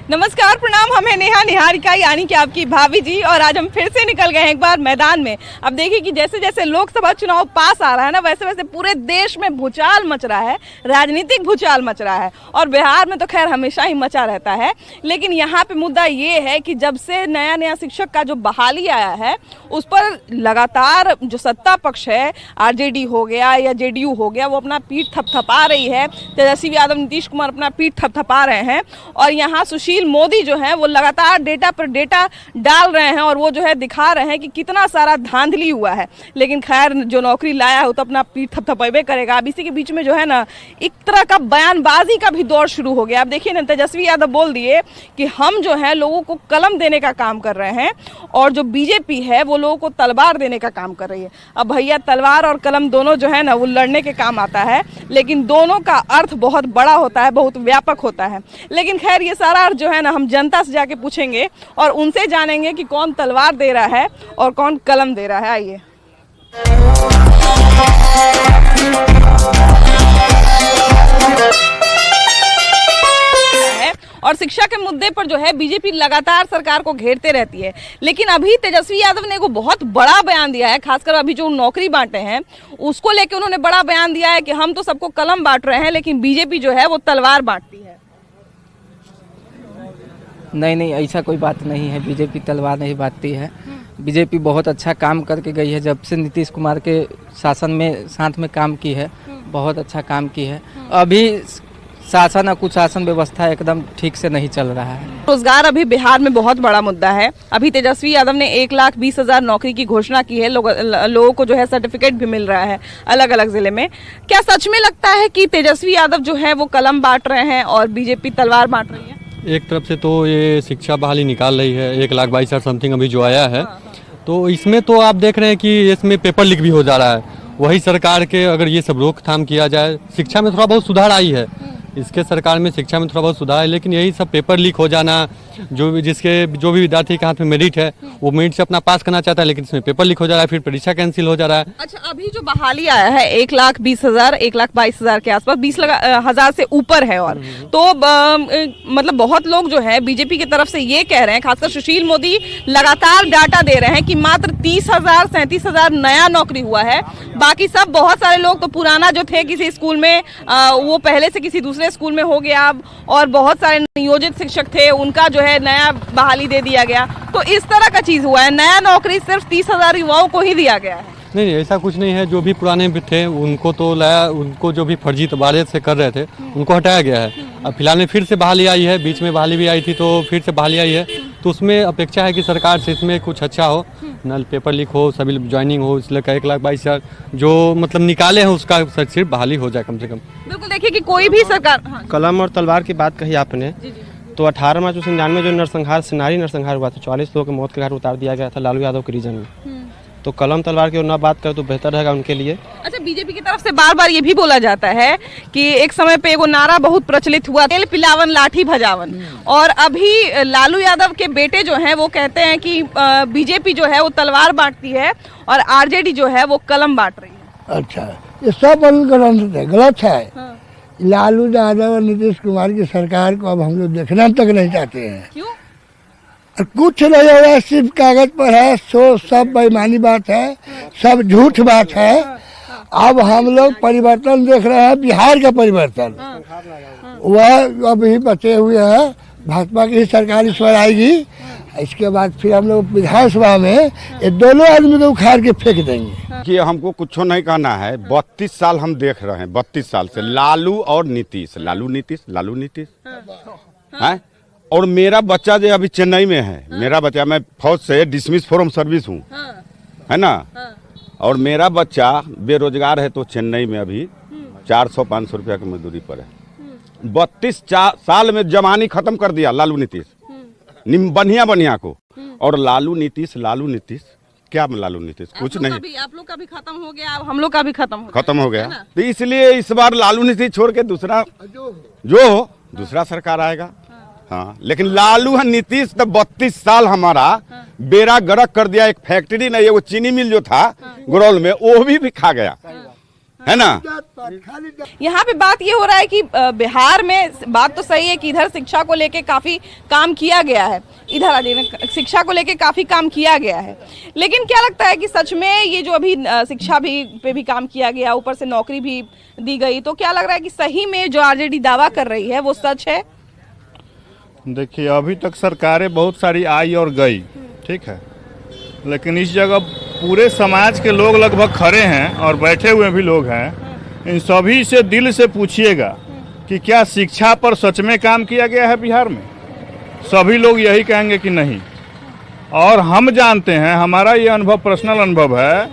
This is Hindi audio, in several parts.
नमस्कार, प्रणाम। हमें नेहा निहारिका यानी कि आपकी भाभी जी, और आज हम फिर से निकल गए हैं एक बार मैदान में। अब देखिए कि जैसे जैसे लोकसभा चुनाव पास आ रहा है ना, वैसे वैसे पूरे देश में भूचाल मच रहा है, राजनीतिक भूचाल मच रहा है। और बिहार में तो खैर हमेशा ही मचा रहता है, लेकिन यहाँ पे मुद्दा ये है कि जब से नया नया शिक्षक का जो बहाली आया है, उस पर लगातार जो सत्ता पक्ष है, आरजेडी हो गया या जेडीयू हो गया, वो अपना पीठ थपथपा रही है। तेजस्वी यादव, नीतीश कुमार अपना पीठ थपथपा रहे हैं, और यहाँ सुशील मोदी जो है वो लगातार डेटा पर डेटा डाल रहे हैं, और वो जो है दिखा रहे हैं कि कितना सारा धांधली हुआ है। लेकिन खैर, जो नौकरी लाया हो तो अपना पीठ थपथपावे करेगा। अब इसी के बीच में जो है ना, एक तरह का बयानबाजी का भी दौर शुरू हो गया। अब देखिए ना, तेजस्वी यादव बोल दिए कि हम जो है लोगों को कलम देने का काम कर रहे हैं, और जो बीजेपी है वो लोगों को तलवार देने का काम कर रही है। अब भैया, तलवार और कलम दोनों जो है ना वो लड़ने के काम आता है, लेकिन दोनों का अर्थ बहुत बड़ा होता है, बहुत व्यापक होता है। लेकिन खैर, ये सारा अर्थ जो है ना हम जनता से जाके पूछेंगे और उनसे जानेंगे कि कौन तलवार दे रहा है और कौन कलम दे रहा है। आइए। और शिक्षा के मुद्दे पर जो है बीजेपी लगातार सरकार को घेरते रहती है, लेकिन अभी तेजस्वी यादव ने एक बहुत बड़ा बयान दिया है। खासकर अभी जो नौकरी बांटे हैं उसको लेके उन्होंने बड़ा बयान दिया है कि हम तो सबको कलम बांट रहे हैं, लेकिन बीजेपी जो है वो तलवार बांटती है। नहीं, ऐसा कोई बात नहीं है। बीजेपी तलवार नहीं बांटती है। बीजेपी बहुत अच्छा काम करके गई है। जब से नीतीश कुमार के शासन में साथ में काम की है, बहुत अच्छा काम की है। अभी शासन और कुशासन व्यवस्था एकदम ठीक से नहीं चल रहा है। रोजगार अभी बिहार में बहुत बड़ा मुद्दा है। अभी तेजस्वी यादव ने 1,20,000 नौकरी की घोषणा की है। लोगों को जो है सर्टिफिकेट भी मिल रहा है अलग अलग जिले में। क्या सच में लगता है कि तेजस्वी यादव जो है वो कलम बांट रहे हैं और बीजेपी तलवार बांट रही है? एक तरफ से तो ये शिक्षा बहाली निकाल रही है, 1,22,000 समथिंग अभी जो आया है, तो इसमें तो आप देख रहे हैं कि इसमें पेपर लीक भी हो जा रहा है। वही सरकार के अगर ये सब रोकथाम किया जाए, शिक्षा में थोड़ा बहुत सुधार आई है, इसके सरकार में शिक्षा में थोड़ा बहुत सुधार है, लेकिन यही सब पेपर लीक हो जाना, जो भी विद्यार्थी के हाथ में मेरिट है वो मेरिट से अपना पास करना चाहता है, लेकिन इसमें पेपर लीक हो जा रहा है, फिर परीक्षा कैंसिल हो जा रहा है। अच्छा, अभी जो बहाली आया है 1,20,000, 1,22,000 के आसपास, 20,000 से ऊपर है, और तो मतलब बहुत लोग जो है बीजेपी की तरफ से ये कह रहे हैं, खासकर सुशील मोदी लगातार डाटा दे रहे हैं कि मात्र 30,000 37,000 नया नौकरी हुआ है। बाकी सब बहुत सारे लोग तो पुराना जो थे किसी स्कूल में, वो पहले से किसी दूसरे स्कूल में हो गया, और बहुत सारे नियोजित शिक्षक थे, उनका जो है नया बहाली दे दिया गया। तो इस तरह का चीज हुआ है। नया नौकरी सिर्फ 30,000 युवाओं को ही दिया गया है। नहीं, ऐसा कुछ नहीं है। जो भी पुराने भी थे उनको तो लाया, उनको जो भी फर्जी तबादले से कर रहे थे उनको हटाया गया है। अब फिलहाल में फिर से बहाली आई है, बीच में बहाली भी आई थी तो फिर से बहाली आई है, तो उसमें अपेक्षा है कि सरकार से इसमें कुछ अच्छा हो, नल पेपर लीक हो, सभी ज्वाइनिंग हो, इसलिए 1,22,000 जो मतलब निकाले हैं उसका सिर्फ बहाली हो जाए कम से कम। बिल्कुल, देखिए कि कोई भी सरकार। हाँ, कलम और तलवार की बात कही आपने, तो 18 मार्च 1999 जो नारी नरसंहार हुआ था, 44 लोगों के मौत के घाट उतार दिया गया था लालू यादव के रीजन में। तो कलम तलवार की और ना बात करें तो बेहतर रहेगा उनके लिए। अच्छा, बीजेपी की तरफ से बार बार ये भी बोला जाता है कि एक समय पे वो नारा बहुत प्रचलित हुआ, तेल पिलावन लाठी भजावन, और अभी लालू यादव के बेटे जो हैं वो कहते हैं कि बीजेपी जो है वो तलवार बांटती है और आरजेडी जो है वो कलम बांट रही है। अच्छा, ये सब गलत है। हाँ। लालू यादव और नीतीश कुमार की सरकार को अब हम लोग देखना तक नहीं चाहते हैं। क्यों? कुछ नहीं हो रहा है, सिर्फ कागज पर है, सब बेईमानी बात है, सब झूठ बात है। अब हम लोग परिवर्तन देख रहे हैं, बिहार का परिवर्तन। वह अभी बचे हुए हैं, भाजपा की सरकार इस बार आएगी, इसके बाद फिर हम लोग विधानसभा में ये दोनों आदमी को उखाड़ के फेंक देंगे। कि हमको कुछ नहीं कहना है। 32 साल हम देख रहे हैं, 32 साल से लालू और नीतीश, लालू नीतीश है। और मेरा बच्चा जो अभी चेन्नई में है, मेरा बच्चा, मैं फौज से डिसमिस फ्रॉम सर्विस हूँ, है ना, और मेरा बच्चा बेरोजगार है, तो चेन्नई में अभी 400-500 रुपया की मजदूरी पर है। 32 साल में जवानी खत्म कर दिया लालू नीतीश, बढ़िया को। और लालू नीतीश क्या लालू नीतीश कुछ नहीं। आप लोग का भी खत्म हो गया, हम लोग का भी खत्म हो गया। तो इसलिए इस बार लालू नीतीश छोड़ के दूसरा सरकार आएगा। हाँ, लेकिन लालू है नीतीश तो 32 साल हमारा बेड़ा गर्क कर दिया। एक फैक्ट्री नहीं है, वो चीनी मिल जो था गुरौल में, वो भी खा गया, है ना। यहाँ पे बात ये हो रहा है कि बिहार में बात तो सही है कि इधर शिक्षा को लेके काफी काम किया गया है, इधर आ जाइए, शिक्षा को लेके काफी काम किया गया है, लेकिन क्या लगता है कि सच में ये जो अभी शिक्षा भी पे भी काम किया गया, ऊपर से नौकरी भी दी गई, तो क्या लग रहा है कि सही में जो आरजेडी दावा कर रही है वो सच है? देखिए, अभी तक सरकारें बहुत सारी आई और गई, ठीक है, लेकिन इस जगह पूरे समाज के लोग लगभग खड़े हैं और बैठे हुए भी लोग हैं। इन सभी से दिल से पूछिएगा कि क्या शिक्षा पर सच में काम किया गया है बिहार में? सभी लोग यही कहेंगे कि नहीं। और हम जानते हैं, हमारा ये अनुभव पर्सनल अनुभव है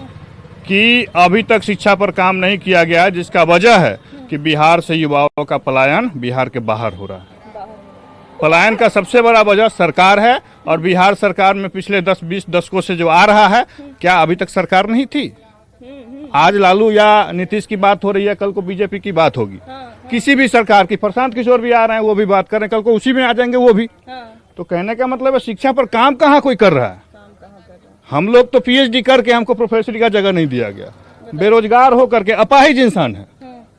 कि अभी तक शिक्षा पर काम नहीं किया गया है, जिसका वजह है कि बिहार से युवाओं का पलायन बिहार के बाहर हो रहा है। पलायन का सबसे बड़ा वजह सरकार है, और बिहार सरकार में पिछले 10-20 दशकों से जो आ रहा है, क्या अभी तक सरकार नहीं थी? आज लालू या नीतीश की बात हो रही है, कल को बीजेपी की बात होगी, किसी भी सरकार की। प्रशांत किशोर भी आ रहे हैं, वो भी बात कर रहे हैं, कल को उसी में आ जाएंगे वो भी। तो कहने का मतलब है शिक्षा पर काम कहाँ कोई कर रहा है? हम लोग तो पीएचडी करके, हमको प्रोफेसर का जगह नहीं दिया गया, बेरोजगार होकर के अपाहिज इंसान है,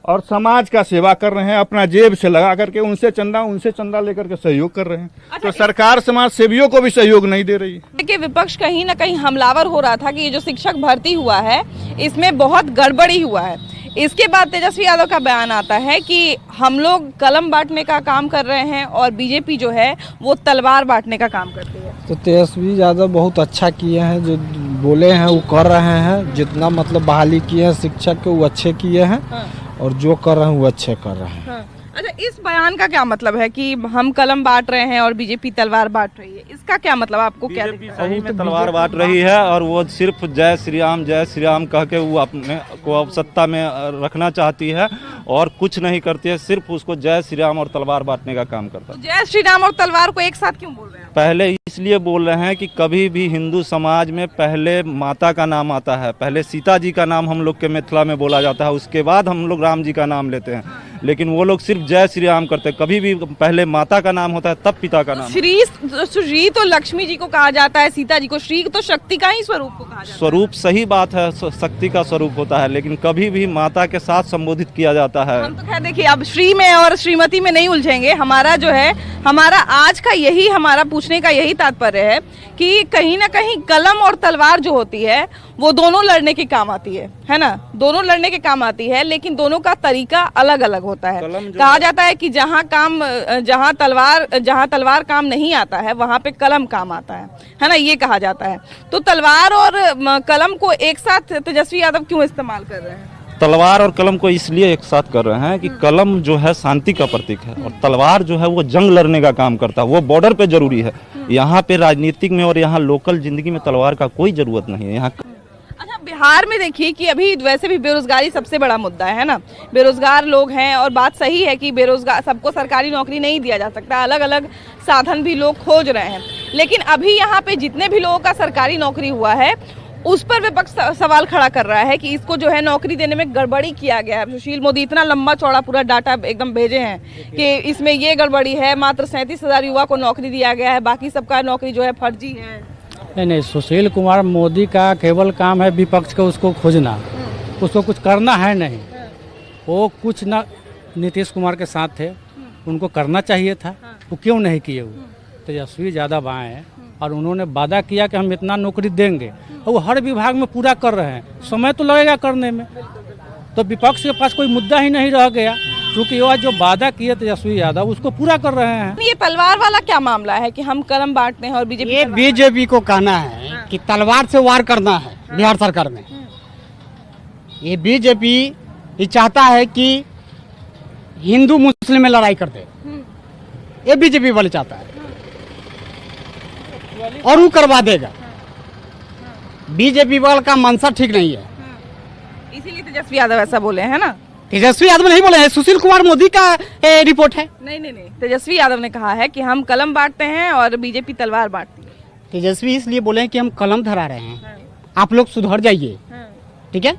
और समाज का सेवा कर रहे हैं, अपना जेब से लगा करके उनसे चंदा लेकर के सहयोग कर रहे हैं। तो सरकार समाज सेवियों को भी सहयोग नहीं दे रही है। कि विपक्ष कहीं ना कहीं हमलावर हो रहा था कि ये जो शिक्षक भर्ती हुआ है इसमें बहुत गड़बड़ी हुआ है। इसके बाद तेजस्वी यादव का बयान आता है कि हम लोग कलम बांटने का काम कर रहे हैं और बीजेपी जो है वो तलवार बांटने का काम करती है। तो तेजस्वी यादव बहुत अच्छा किए हैं, जो बोले हैं वो कर रहे हैं। जितना मतलब बहाली किए हैं शिक्षक के वो अच्छे किए हैं, और जो कर रहे हैं वो अच्छे कर रहे हैं। अच्छा, इस बयान का क्या मतलब है कि हम कलम बांट रहे हैं और बीजेपी तलवार बांट रही है? इसका क्या मतलब आपको क्या दिखता है? सही में तलवार बांट रही है, और वो सिर्फ जय श्री राम कह के वो अपने को अब सत्ता में रखना चाहती है, और कुछ नहीं करती है, सिर्फ उसको जय श्री राम और तलवार बांटने का काम करता है। जय श्री राम और तलवार को एक साथ क्यों बोल रहे हैं? पहले इसलिए बोल रहे हैं कि कभी भी हिंदू समाज में पहले माता का नाम आता है, पहले सीता जी का नाम हम लोग के मिथिला में बोला जाता है, उसके बाद हम लोग राम जी का नाम लेते हैं, लेकिन वो लोग सिर्फ जय श्री राम करते हैं। कभी भी पहले माता का नाम होता है तब पिता का नाम। श्री तो लक्ष्मी जी को कहा जाता है, सीता जी को। श्री तो शक्ति का ही स्वरूप को कहा जाता है। स्वरूप सही बात है, शक्ति का स्वरूप होता है, लेकिन कभी भी माता के साथ संबोधित किया जाता है। हम तो खैर देखिए, अब श्री में और श्रीमती में नहीं उलझेंगे। हमारा जो है, हमारा आज का यही, हमारा पूछने का यही तात्पर्य है कि कहीं ना कहीं कलम और तलवार जो होती है वो दोनों लड़ने के काम आती है ना, दोनों लड़ने के काम आती है, लेकिन दोनों का तरीका अलग अलग होता है। कहा जाता है कि जहाँ तलवार काम नहीं आता है वहाँ पे कलम काम आता है ना, ये कहा जाता है। तो तलवार और कलम को एक साथ तेजस्वी यादव क्यों इस्तेमाल कर रहे हैं? तलवार और कलम को इसलिए एक साथ कर रहे हैं कि कलम जो है शांति का प्रतीक है, और तलवार जो है वो जंग लड़ने का काम करता है, वो बॉर्डर पे जरूरी है। यहाँ पे राजनीतिक में और यहाँ लोकल जिंदगी में तलवार का कोई जरूरत नहीं है यहाँ। अच्छा, बिहार में देखिए कि अभी वैसे भी बेरोजगारी सबसे बड़ा मुद्दा है ना, बेरोजगार लोग हैं, और बात सही है कि बेरोजगार सबको सरकारी नौकरी नहीं दिया जा सकता, अलग अलग साधन भी लोग खोज रहे हैं, लेकिन अभी यहाँ पे जितने भी लोगों का सरकारी नौकरी हुआ है उस पर विपक्ष सवाल खड़ा कर रहा है कि इसको जो है नौकरी देने में गड़बड़ी किया गया है। सुशील मोदी इतना लंबा चौड़ा पूरा डाटा एकदम भेजे हैं कि इसमें ये गड़बड़ी है, मात्र 37,000 युवा को नौकरी दिया गया है, बाकी सबका नौकरी जो है फर्जी है। नहीं, सुशील कुमार मोदी का केवल काम है विपक्ष को उसको खोजना, उसको कुछ करना है नहीं। वो कुछ ना नीतीश कुमार के साथ थे, उनको करना चाहिए था, वो क्यों नहीं किए? वो तेजस्वी यादव आए हैं और उन्होंने वादा किया कि हम इतना नौकरी देंगे, और वो हर विभाग में पूरा कर रहे हैं। समय तो लगेगा करने में, तो विपक्ष के पास कोई मुद्दा ही नहीं रह गया, क्योंकि वो जो वादा किए तेजस्वी यादव उसको पूरा कर रहे हैं। ये तलवार वाला क्या मामला है कि हम कलम बांटते हैं और बीजेपी? ये बीजेपी को कहना है कि तलवार से वार करना है बिहार सरकार में। ये बीजेपी ये चाहता है कि हिंदू मुस्लिम में लड़ाई कर दे, ये बीजेपी वाले चाहता है, और वो करवा देगा। बीजेपी वाले का मंशा ठीक नहीं है, इसीलिए तेजस्वी यादव ऐसा बोले हैं ना। तेजस्वी यादव नहीं बोले हैं, सुशील कुमार मोदी का रिपोर्ट है। नहीं, तेजस्वी यादव ने कहा है कि हम कलम बांटते हैं और बीजेपी तलवार बांटती है। तेजस्वी इसलिए बोले हैं कि हम कलम धरा रहे हैं, आप लोग सुधर जाइए, ठीक है।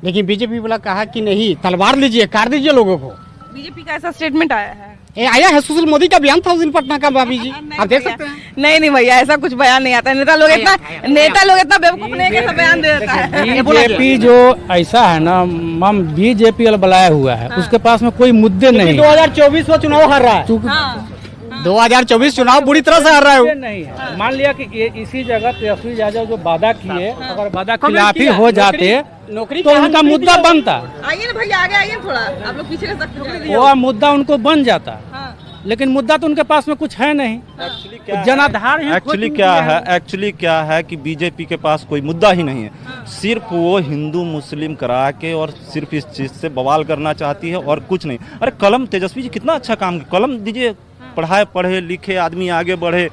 लेकिन बीजेपी वाला कहा कि नहीं, तलवार लीजिए, काट दीजिए लोगों को। बीजेपी का ऐसा स्टेटमेंट आया है, आया है, सुशील मोदी का बयान था उस दिन पटना का, भाभी जी आप देख सकते हैं। नहीं नहीं भैया, ऐसा कुछ बयान नहीं आता। नेता लोग इतना बेवकूफ नहीं कि ऐसा बयान दे देता है। बीजेपी जो ऐसा है ना, हम बीजेपी वाला बनाया हुआ है, उसके पास में कोई मुद्दे नहीं। 2024 में चुनाव हार रहा है, 2024 चुनाव बुरी तरह से हार रहा है। नहीं है, मान लिया कि इसी जगह तेजस्वी यादव जो वादा किए, अगर वादा खिलाफी हो जाते नौकरी तो उनका मुद्दा बनता। आइए ना भैया, आगे आइए थोड़ा, आप लोग पीछे रह सकते हो। वो मुद्दा उनको बन जाता, लेकिन मुद्दा तो उनके पास में कुछ है नहीं। जनाधार एक्चुअली क्या है कि बीजेपी के पास कोई मुद्दा ही नहीं है। सिर्फ वो हिंदू मुस्लिम करा के और सिर्फ इस चीज से बवाल करना चाहती है और कुछ नहीं। अरे कलम, तेजस्वी जी कितना अच्छा काम, कलम दीजिए, पढ़े लिखे आदमी आगे बढ़े।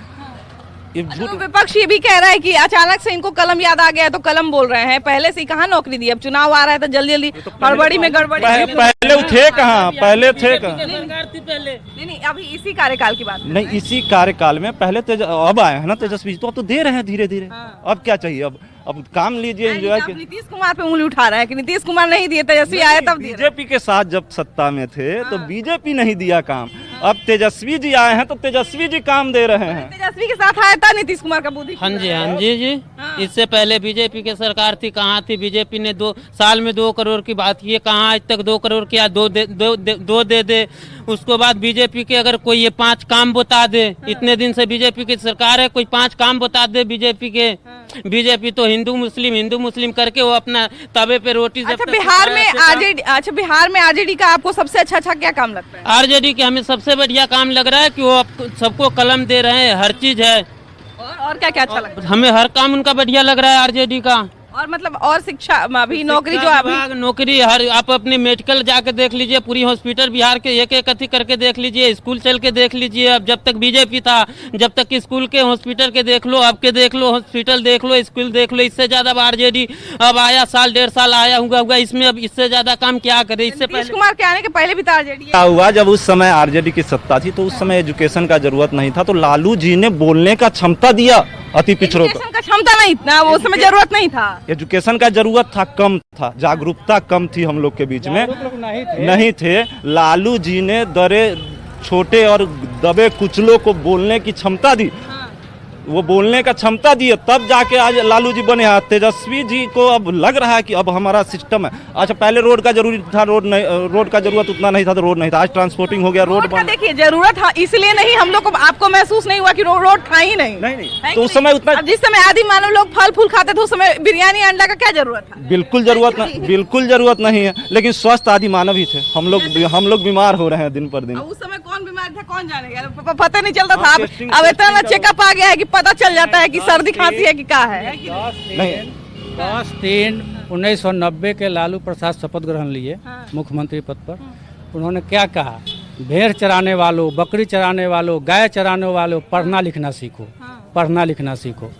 तो विपक्ष ये भी कह रहा है कि अचानक से इनको कलम याद आ गया तो कलम बोल रहे हैं, पहले से ही कहाँ नौकरी दी, अब चुनाव आ रहा है तो जल्दी हड़बड़ी में गड़बड़ी। पहले थे कहाँ, पहले थे कहाँ? नहीं, अभी इसी कार्यकाल की बात नहीं, इसी कार्यकाल में पहले अब आए हैं ना तेजस्वी, तो अब तो दे रहे हैं धीरे धीरे। अब क्या चाहिए, अब काम लीजिए, एंजॉय। नीतीश कुमार पे उंगली उठा रहा है कि नीतीश कुमार नहीं दिए, तेजस्वी आए तब दिए। बीजेपी के साथ जब सत्ता में थे तो बीजेपी नहीं दिया काम, अब तेजस्वी जी आए हैं तो तेजस्वी जी काम दे रहे हैं। तेजस्वी के साथ आया था नीतीश कुमार का बुद्धि। हाँ जी। इससे पहले बीजेपी की सरकार थी, कहाँ थी बीजेपी ने 2 साल में 2 करोड़ की बात की है, कहाँ आज तक 2 करोड़ किया, 2 दे। उसके बाद बीजेपी के अगर कोई ये 5 काम बता दे, इतने दिन से बीजेपी की सरकार है, कोई 5 काम बता दे बीजेपी के। बीजेपी तो हिंदू मुस्लिम करके वो अपना तवे पे रोटी। अच्छा, बिहार में आरजेडी का आपको सबसे अच्छा क्या काम लगता है? आरजेडी के हमें सबसे बढ़िया काम लग रहा है कि वो सबको कलम दे रहे हैं, हर चीज है। और क्या अच्छा लगता है? हमें हर काम उनका बढ़िया लग रहा है आरजेडी का। और मतलब और शिक्षा अभी नौकरी जो अभी नौकरी हर, आप अपने मेडिकल जाके देख लीजिए, पूरी हॉस्पिटल बिहार के एक अथी करके देख लीजिए, स्कूल चल के देख लीजिए। अब जब तक बीजेपी था, जब तक स्कूल के हॉस्पिटल के देख लो, अब के देख लो, हॉस्पिटल देख लो, स्कूल देख लो। इससे ज्यादा आरजेडी अब आया, 1.5 साल आया होगा, इसमें अब इससे ज्यादा काम क्या करे? इससे नीतीश कुमार के आने के पहले भी था आरजेडी। क्या हुआ, जब उस समय आरजेडी की सत्ता थी तो उस समय एजुकेशन का जरूरत नहीं था, तो लालू जी ने बोलने का क्षमता दिया अति पिछड़ों को। का क्षमता नहीं था, उस समय जरूरत नहीं था। एजुकेशन का जरूरत था, कम था, जागरूकता कम थी हम लोग के बीच में, नहीं थे। लालू जी ने दरे छोटे और दबे कुचलों को बोलने की क्षमता दी, वो बोलने का क्षमता दिए, तब जाके आज लालू जी बने हैं। तेजस्वी जी को अब लग रहा है कि अब हमारा सिस्टम है। अच्छा, पहले रोड का जरूरी था, रोड का जरूरत उतना नहीं था तो रोड नहीं था, आज ट्रांसपोर्टिंग हो गया, रोड बन। देखिए जरूरत था इसलिए नहीं, हम लोग को आपको महसूस नहीं हुआ कि रोड था ही नहीं। तो उस समय उतना, जिस समय आदि मानव लोग फल फूल खाते थे, उस समय बिरयानी अंडा का क्या जरूरत था? बिल्कुल जरूरत नहीं है, लेकिन स्वस्थ आदि मानव ही थे हम लोग बीमार हो रहे हैं दिन पर दिन। उस समय कौन बीमार था कौन जानेगा, पता नहीं चलता था। अब इतना चेकअप आ गया है कि पता चल जाता है कि सर्दी खांसी है कि क्या है। 10/3/1990 के लालू प्रसाद शपथ ग्रहण लिए मुख्यमंत्री पद पर। उन्होंने क्या कहा, भेड़ चराने वालों, बकरी चराने वालों, गाय चराने वालों, पढ़ना लिखना सीखो।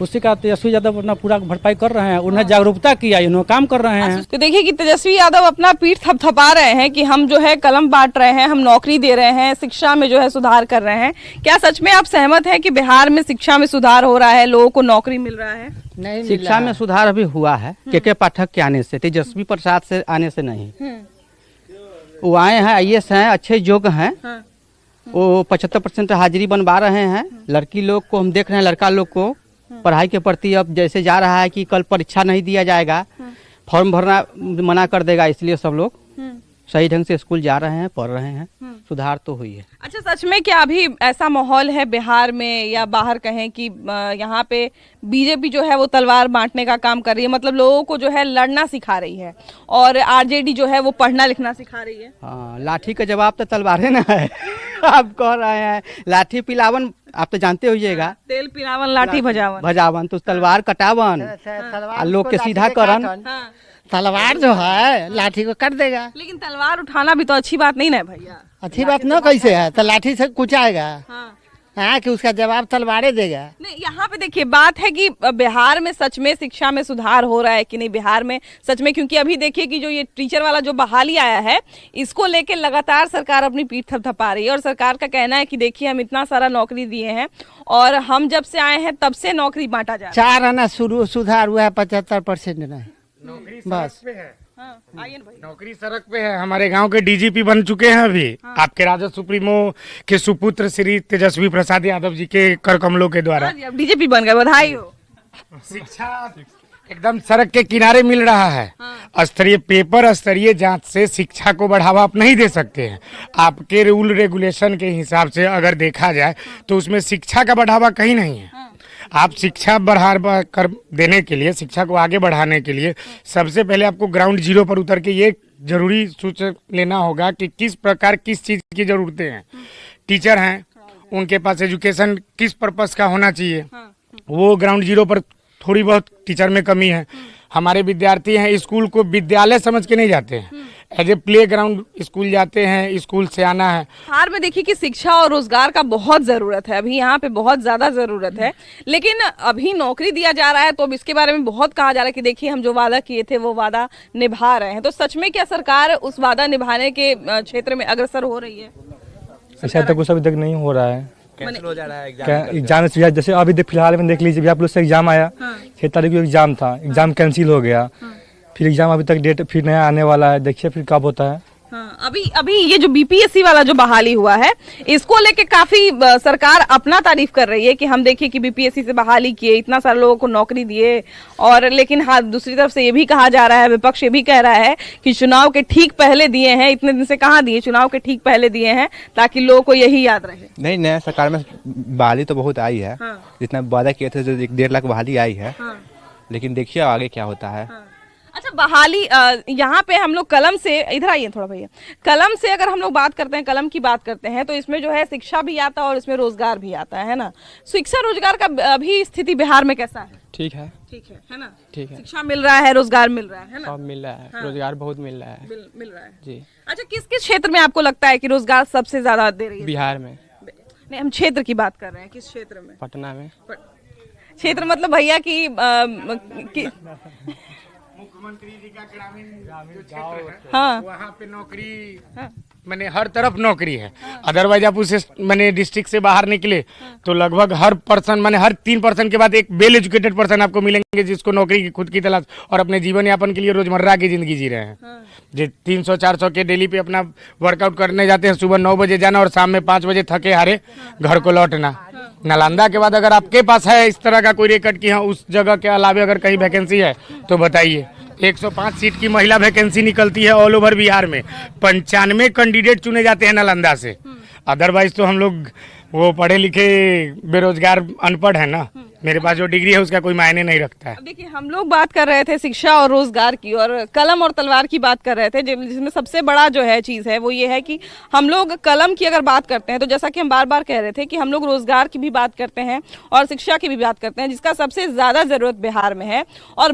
उसी का तेजस्वी यादव अपना पूरा भरपाई कर रहे हैं, उन्हें जागरूकता किया, इन्होंने काम कर रहे हैं। तो देखिए कि तेजस्वी यादव अपना पीठ थपथपा रहे हैं कि हम जो है कलम बांट रहे हैं, हम नौकरी दे रहे हैं, शिक्षा में जो है सुधार कर रहे हैं। क्या सच में आप सहमत हैं कि बिहार में शिक्षा में सुधार हो रहा है, लोगों को नौकरी मिल रहा है? नहीं, शिक्षा में सुधार अभी हुआ है के पाठक के आने से, तेजस्वी प्रसाद से आने से नहीं। वो आए हैं, IAS हैं, अच्छे योग्य हैं, वो 75% हाजिरी बनवा रहे हैं। लड़की लोग को हम देख रहे हैं, लड़का लोग को पढ़ाई के प्रति अब जैसे जा रहा है कि कल परीक्षा नहीं दिया जाएगा, फॉर्म भरना मना कर देगा, इसलिए सब लोग सही ढंग से स्कूल जा रहे हैं, पढ़ रहे हैं, सुधार तो हुई है। अच्छा, सच में क्या अभी ऐसा माहौल है बिहार में या बाहर कहें कि यहाँ पे बीजेपी जो है वो तलवार बांटने का काम कर रही है, मतलब लोगों को जो है लड़ना सिखा रही है, और आरजेडी जो है वो पढ़ना लिखना सिखा रही है? हाँ, लाठी का जवाब तो तलवार है ना है। आप कह रहे हैं लाठी पिलावन, आप तो जानते होइएगा, तेल पिलावन लाठी भजावन, तो तलवार कटावन, लोग के सीधा करन। तलवार जो है लाठी को काट देगा। लेकिन तलवार उठाना भी तो अच्छी बात नहीं ना भैया। अच्छी बात न कैसे है, तो लाठी से कुछ आएगा। हाँ, कि उसका जवाब तलवारें देगा। नहीं, यहाँ पे देखिए बात है कि बिहार में सच में शिक्षा में सुधार हो रहा है कि नहीं बिहार में सच में, क्योंकि अभी देखिए कि जो ये टीचर वाला जो बहाली आया है, इसको लेके लगातार सरकार अपनी पीठ थपथपा रही है, और सरकार का कहना है कि देखिए हम इतना सारा नौकरी दिए हैं और हम जब से आए हैं तब से नौकरी बांटा जा रहा है। 4 आना शुरू सुधार हुआ है, 75% नहीं बस। आइए ना भाई। नौकरी सड़क पे है। हमारे गांव के डीजीपी बन चुके हैं अभी। आपके राजद सुप्रीमो के सुपुत्र श्री तेजस्वी प्रसाद यादव जी के कर कमलों के द्वारा अब डीजीपी बन गए, बधाई हो। शिक्षा एकदम सड़क के किनारे मिल रहा है। स्तरीय पेपर, स्तरीय जांच से शिक्षा को बढ़ावा आप नहीं दे सकते हैं। आपके रूल रेगुलेशन के हिसाब से अगर देखा जाए तो उसमें शिक्षा का बढ़ावा कहीं नहीं है। आप शिक्षा बढ़ा कर देने के लिए, शिक्षा को आगे बढ़ाने के लिए सबसे पहले आपको ग्राउंड जीरो पर उतर के ये जरूरी सोच लेना होगा कि किस प्रकार किस चीज़ की जरूरतें हैं। टीचर हैं, उनके पास एजुकेशन किस पर्पस का होना चाहिए, वो ग्राउंड जीरो पर थोड़ी बहुत टीचर में कमी है। हमारे विद्यार्थी हैं, स्कूल को विद्यालय समझ के नहीं जाते हैं, as a play ground school जाते हैं। स्कूल से आना है। बिहार में देखिए कि शिक्षा और रोजगार का बहुत जरूरत है, अभी यहाँ पे बहुत ज्यादा जरूरत है, लेकिन अभी नौकरी दिया जा रहा है तो अब इसके बारे में बहुत कहा जा रहा है कि देखिए हम जो वादा किए थे वो वादा निभा रहे हैं। तो सच में क्या सरकार उस वादा निभाने के क्षेत्र में अग्रसर हो रही है? शायद तक कुछ अभी तक नहीं हो रहा है, कैंसिल हो जा रहा है एग्जाम। जैसे अभी फिलहाल में देख लीजिए, आप लोग से एग्जाम आया, 6 तारीख को एग्जाम था, एग्जाम कैंसिल हो गया। फिर एग्जाम अभी तक डेट फिर नया आने वाला है, देखिए फिर कब होता है। अभी ये जो बीपीएससी वाला जो बहाली हुआ है, इसको लेके काफी सरकार अपना तारीफ कर रही है कि हम देखिए कि बीपीएससी से बहाली किए, इतना सारे लोगों को नौकरी दिए। और लेकिन हाँ, दूसरी तरफ से ये भी कहा जा रहा है, विपक्ष ये भी कह रहा है कि चुनाव के ठीक पहले दिए हैं। इतने दिन से कहाँ दिए, चुनाव के ठीक पहले दिए हैं ताकि लोगों को यही याद रहे। नहीं, नया सरकार में बहाली तो बहुत आई है। जितना वादा किए थे, जो 1.5 लाख बहाली आई है, लेकिन देखिए आगे क्या होता है। अच्छा, बहाली यहाँ पे हम लोग कलम से, इधर आइए थोड़ा भैया, कलम से अगर हम लोग बात करते हैं, कलम की बात करते हैं तो इसमें जो है शिक्षा भी आता है और इसमें रोजगार भी आता है ना। शिक्षा रोजगार का अभी स्थिति बिहार में कैसा है? ठीक है, ठीक है ना? ठीक है। शिक्षा मिल रहा है, रोजगार मिल रहा है ना? सब मिल रहा है, रोजगार बहुत मिल रहा है, मिल रहा है जी। अच्छा, किस किस क्षेत्र में आपको लगता है कि रोजगार सबसे ज्यादा दे रही है? बिहार में नहीं, हम क्षेत्र की बात कर रहे हैं। किस क्षेत्र में? पटना में। क्षेत्र मतलब भैया की मुख्यमंत्री जी का ग्रामीण जो क्षेत्र है, हाँ, वहाँ पे नौकरी मैंने हर तरफ नौकरी है। अदरवाइज आप उसे मैंने डिस्ट्रिक्ट से बाहर निकले तो लगभग हर पर्सन, मैंने हर 3% के बाद एक वेल एजुकेटेड पर्सन आपको मिलेंगे जिसको नौकरी की खुद की तलाश और अपने जीवन यापन के लिए रोजमर्रा की जिंदगी जी रहे हैं। जो 300-400 के डेली पे अपना वर्कआउट करने जाते हैं, सुबह 9 बजे जाना और शाम में 5 बजे थके हारे घर को लौटना। नालंदा के बाद अगर आपके पास है इस तरह का कोई रिकॉर्ड कि हाँ उस जगह के अलावा अगर कहीं वैकेंसी है तो बताइए। 105 सीट की महिला वैकेंसी निकलती है ऑल ओवर बिहार में, 95 कैंडिडेट चुने जाते हैं नालंदा से। अदरवाइज तो हम लोग वो पढ़े लिखे बेरोजगार अनपढ़ है ना, मेरे पास जो डिग्री है उसका कोई मायने नहीं रखता है। अब देखिए, हम लोग बात कर रहे थे शिक्षा और रोजगार की, और कलम और तलवार की बात कर रहे थे, जिसमें सबसे बड़ा जो है चीज़ है वो ये है कि हम लोग कलम की अगर बात करते हैं तो जैसा कि हम बार बार कह रहे थे कि हम लोग रोजगार की भी बात करते हैं और शिक्षा की भी बात करते हैं, जिसका सबसे ज़्यादा ज़रूरत बिहार में है। और